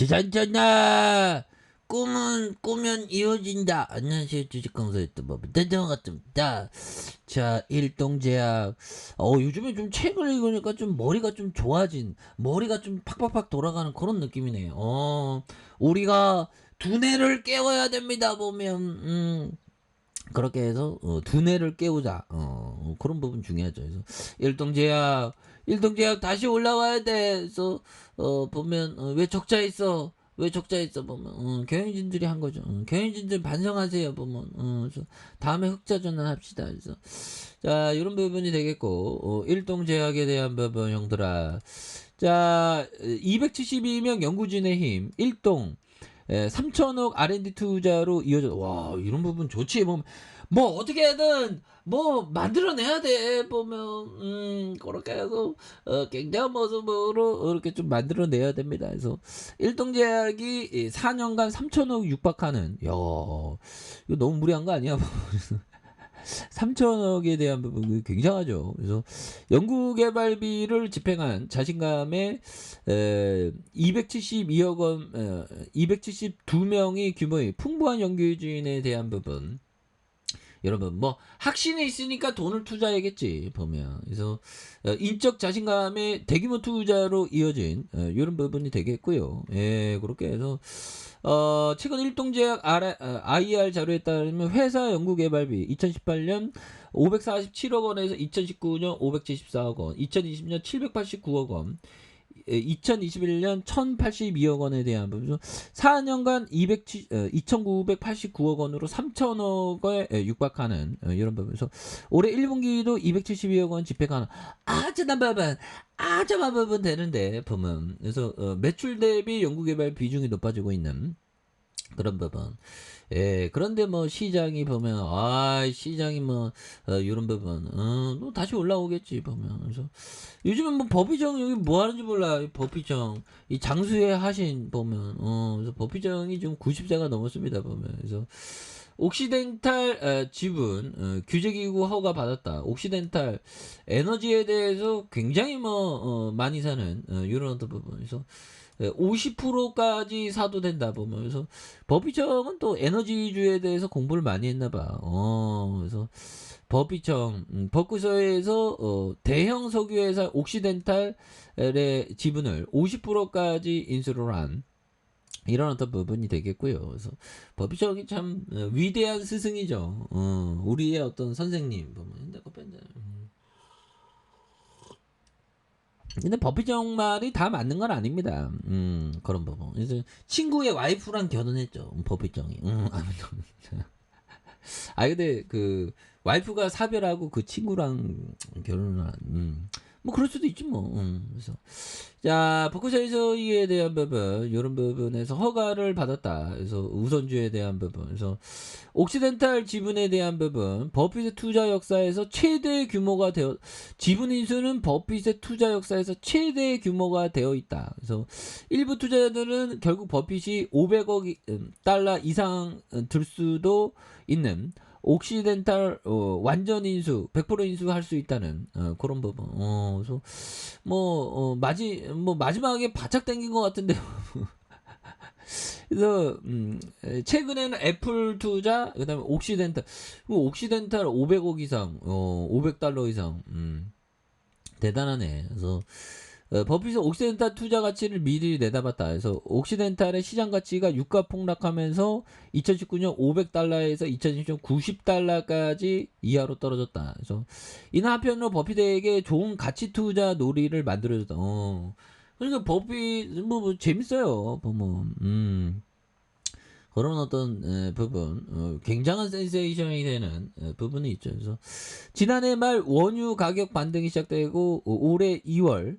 주전전나 꿈은 꾸면 이루어진다. 안녕하세요, 주식강사의 또뭐 대장 같습니다. 자, 일동제약. 요즘에 좀 책을 읽으니까 좀 머리가 좀 좋아진, 머리가 좀 팍팍팍 돌아가는 그런 느낌이네요. 우리가 두뇌를 깨워야 됩니다. 보면 그렇게 해서 두뇌를 깨우자. 그런 부분 중요하죠. 그래서 일동제약 다시 올라와야 돼. 그래서 보면 왜 적자 있어? 왜 적자 있어? 보면 경영진들이 한 거죠. 경영진들 반성하세요. 보면 그래서 다음에 흑자 전환합시다. 그래서 자, 이런 부분이 되겠고 일동제약에 대한 부분 형들아. 자, 272명 연구진의 힘 일동 3천억 R&D 투자로 이어져. 와, 이런 부분 좋지. 뭐 어떻게든 뭐 만들어내야 돼. 보면 그렇게 해서 굉장한 모습으로 이렇게 좀 만들어내야 됩니다. 그래서 일동제약이 4년간 3천억 육박하는. 야, 이거 너무 무리한 거 아니야? 3천억에 대한 부분이 굉장하죠. 그래서 연구개발비를 집행한 자신감에 272억 원, 272명의 규모의 풍부한 연구진에 대한 부분. 여러분 뭐 확신이 있으니까 돈을 투자해야겠지 보면. 그래서 인적 자신감의 대규모 투자로 이어진 이런 부분이 되겠고요. 예, 그렇게 해서 최근 일동제약 IR 자료에 따르면 회사 연구개발비 2018년 547억 원에서 2019년 574억 원, 2020년 789억 원, 2021년 1082억 원에 대한 부분 4년간 2989억 원으로 3천억에 육박하는 이런 부분에서 올해 1분기도 272억 원 집행하는 아주 부분 되는데 보면 그래서 매출 대비 연구개발 비중이 높아지고 있는 그런 부분. 예, 그런데 뭐 시장이 보면 시장이 뭐 이런 부분 또 다시 올라오겠지 보면. 그래서 요즘은 뭐 법의정 여기 뭐 하는지 몰라. 법의정 이 장수의 하신 보면 그래서 법의정이 지금 90세가 넘었습니다 보면. 그래서 옥시덴탈 지분 규제기구 허가 받았다. 옥시덴탈 에너지에 대해서 굉장히 뭐 많이 사는 이런 어떤 부분. 그래서 50%까지 사도 된다 보면. 그래서 법의정은 또 에너지주에 대해서 공부를 많이 했나봐. 그래서 법의정 법구서에서 대형 석유회사 옥시덴탈의 지분을 50%까지 인수를 한 이런 어떤 부분이 되겠고요. 그래서 법의정이 참 위대한 스승이죠. 우리의 어떤 선생님 보면. 근데 법의정 말이 다 맞는 건 아닙니다. 그런 부분. 그래서 친구의 와이프랑 결혼했죠. 법의정이. 아무튼. 근데 그 와이프가 사별하고 그 친구랑 결혼을 뭐 그럴 수도 있지 뭐. 그래서 자, 복구사에서 이에 대한 부분, 이런 부분에서 허가를 받았다. 그래서 우선주에 대한 부분. 그래서 옥시덴탈 지분에 대한 부분, 버핏의 투자 역사에서 최대 규모가 되어, 지분 인수는 버핏의 투자 역사에서 최대 규모가 되어 있다. 그래서 일부 투자자들은 결국 버핏이 500억 달러 이상 들 수도 있는 옥시덴탈 완전 인수 100% 인수할 수 있다는 그런 부분. 그래서 마지막에 바짝 당긴 것 같은데. 그래서 최근에는 애플 투자, 그다음에 옥시덴탈 500억 이상, 500달러 이상, 대단하네. 그래서 버핏은 옥시덴탈 투자 가치를 미리 내다봤다. 그래서 옥시덴탈의 시장 가치가 유가 폭락하면서 2019년 500달러에서 2020년 90달러까지 이하로 떨어졌다. 그래서 이는 한편으로 버핏에게 좋은 가치 투자 놀이를 만들어줬다. 그러니까 버핏 뭐 재밌어요. 보면 그런 어떤 부분, 굉장한 센세이션이 되는 부분이 있죠. 그래서 지난해 말 원유 가격 반등이 시작되고 올해 2월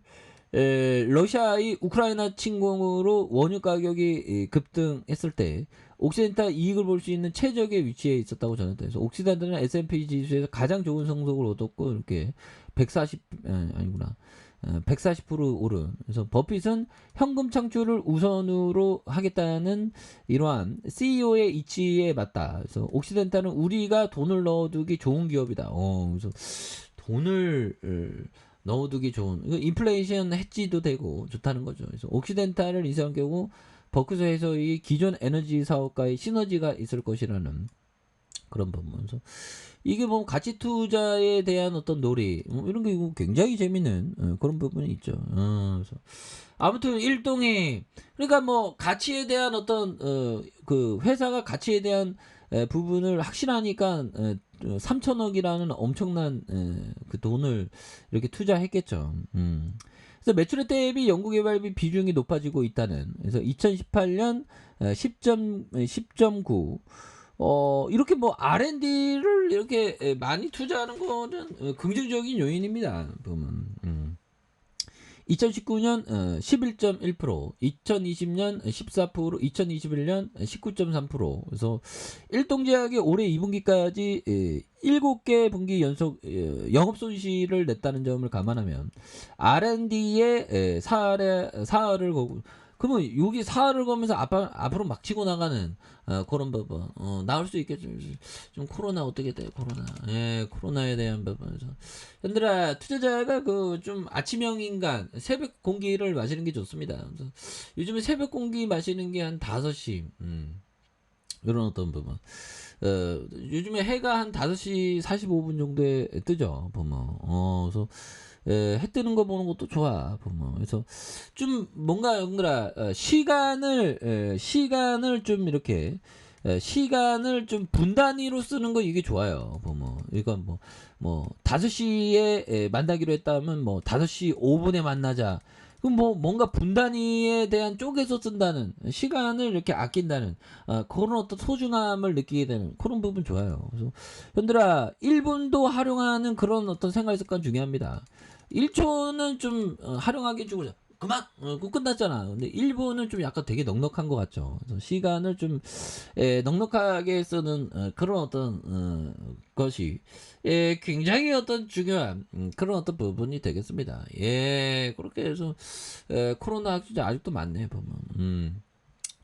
러시아의 우크라이나 침공으로 원유 가격이 급등했을 때 옥시덴탈 이익을 볼 수 있는 최적의 위치에 있었다고 전했다. 그래서 옥시덴탈은 S&P 지수에서 가장 좋은 성적을 얻었고 이렇게 140% 오른. 그래서 버핏은 현금 창출을 우선으로 하겠다는 이러한 CEO의 이치에 맞다. 그래서 옥시덴탈은 우리가 돈을 넣어두기 좋은 기업이다. 그래서 돈을 넣어두기 좋은, 인플레이션 해지도 되고 좋다는 거죠. 그래서 옥시덴탈을 인수한 경우 버크셔 해서의 기존 에너지 사업과의 시너지가 있을 것이라는 그런 부분에서 이게 뭐 가치 투자에 대한 어떤 놀이 이런 게 굉장히 재밌는 그런 부분이 있죠. 그래서 아무튼 일동이 그러니까 뭐 가치에 대한 어떤 그 회사가 가치에 대한 부분을 확실하니까 3천억이라는 엄청난 그 돈을 이렇게 투자했겠죠. 그래서 매출액 대비 연구개발비 비중이 높아지고 있다는. 그래서 2018년 10.9 이렇게 뭐 R&D를 이렇게 많이 투자하는 거는 긍정적인 요인입니다. 보면. 2019년 11.1%, 2020년 14%, 2021년 19.3%. 그래서 일동제약이 올해 2분기까지 7개 분기 연속 영업 손실을 냈다는 점을 감안하면 R&D에 사활을 거고 그러면 여기 사활을 거면서 앞으로 막 치고 나가는 그런 부분 나올 수 있겠죠. 좀 코로나 어떻게 돼? 코로나. 예, 코로나에 대한 부분에서 현들아 투자자가 그 좀 아침형 인간 새벽 공기를 마시는 게 좋습니다. 그래서 요즘에 새벽 공기 마시는 게 한 5시 이런 어떤 부분. 요즘에 해가 한 5시 45분 정도에 뜨죠. 보면. 그래서 해 뜨는 거 보는 것도 좋아. 보면. 그래서 좀 뭔가 연그라 시간을 좀 이렇게 시간을 좀 분단위로 쓰는 거 이게 좋아요. 보면. 이건 뭐 5시에 만나기로 했다면 뭐 5시 5분에 만나자. 그럼 뭐 뭔가 분단위에 대한 쪼개서 쓴다는 시간을 이렇게 아낀다는 그런 어떤 소중함을 느끼게 되는 그런 부분 좋아요. 그래서 현들아 1분도 활용하는 그런 어떤 생활 습관 중요합니다. 1초는 좀 활용하게 주고 그만 그거 끝났잖아. 근데 1분은 좀 약간 되게 넉넉한 것 같죠. 그래서 시간을 좀 넉넉하게 쓰는 그런 어떤 것이 굉장히 어떤 중요한 그런 어떤 부분이 되겠습니다. 예, 그렇게 해서 코로나 확진자 아직도 많네 보면.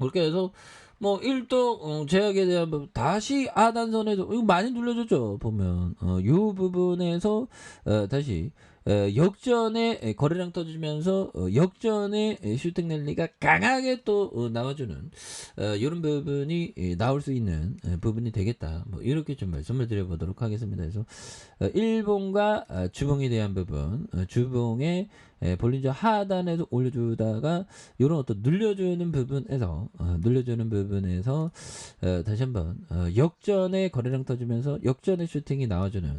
그렇게 해서 뭐 일동 제약에 대한 부분 다시 하단선에서 이거 많이 눌려줬죠 보면 이 부분에서 다시 역전의 거래량 터지면서 역전의 슈팅 랠리가 강하게 또 나와주는 이런 부분이 나올 수 있는 부분이 되겠다. 뭐 이렇게 좀 말씀을 드려보도록 하겠습니다. 그래서 일본과 주봉에 대한 부분, 주봉의 볼린저 하단에서 올려주다가 이런 어떤 늘려주는 부분에서 다시 한번 역전의 거래량 터지면서 역전의 슈팅이 나와주는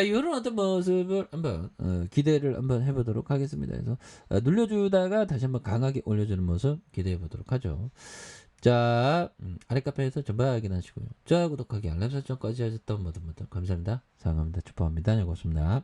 이런 어떤 모습을 한번 기대를 한번 해보도록 하겠습니다. 그래서 눌려주다가 다시 한번 강하게 올려주는 모습 기대해 보도록 하죠. 자, 아래 카페에서 전부 확인하시고요. 자, 구독하기 알람 설정까지 하셨던 모든 분들 감사합니다. 사랑합니다. 축복합니다. 고맙습니다.